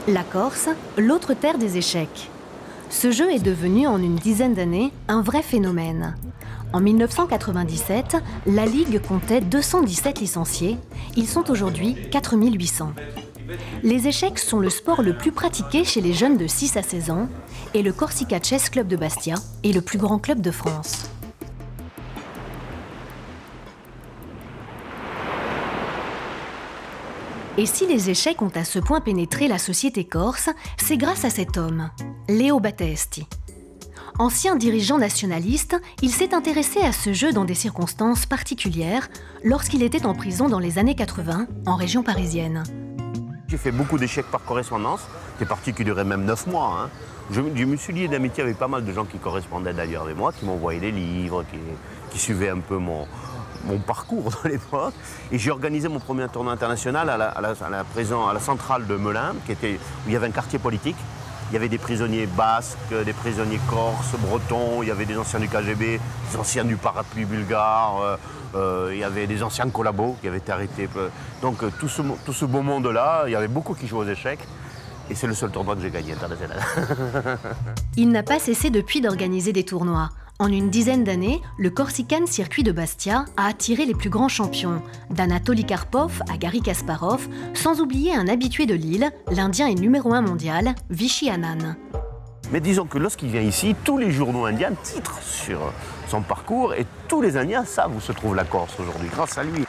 La Corse, l'autre terre des échecs. Ce jeu est devenu en une dizaine d'années un vrai phénomène. En 1997, la Ligue comptait 217 licenciés. Ils sont aujourd'hui 4800. Les échecs sont le sport le plus pratiqué chez les jeunes de 6 à 16 ans et le Corsica Chess Club de Bastia est le plus grand club de France. Et si les échecs ont à ce point pénétré la société corse, c'est grâce à cet homme, Leo Battesti. Ancien dirigeant nationaliste, il s'est intéressé à ce jeu dans des circonstances particulières lorsqu'il était en prison dans les années 80, en région parisienne. J'ai fait beaucoup d'échecs par correspondance, des parties qui duraient même 9 mois. Hein. Je me suis lié d'amitié avec pas mal de gens qui correspondaient d'ailleurs avec moi, qui m'envoyaient des livres, qui suivaient un peu mon parcours dans l'époque. Et j'ai organisé mon premier tournoi international à la centrale de Melun, où il y avait un quartier politique. Il y avait des prisonniers basques, des prisonniers corses, bretons, il y avait des anciens du KGB, des anciens du parapluie bulgare, il y avait des anciens collabos qui avaient été arrêtés. Donc tout ce beau monde-là, il y avait beaucoup qui jouaient aux échecs. Et c'est le seul tournoi que j'ai gagné international. Il n'a pas cessé depuis d'organiser des tournois. En une dizaine d'années, le Corsican Circuit de Bastia a attiré les plus grands champions, d'Anatoly Karpov à Garry Kasparov, sans oublier un habitué de Lille, l'Indien et numéro 1 mondial, Vishy Anand. Mais disons que lorsqu'il vient ici, tous les journaux indiens titrent sur son parcours et tous les Indiens savent où se trouve la Corse aujourd'hui, grâce à lui.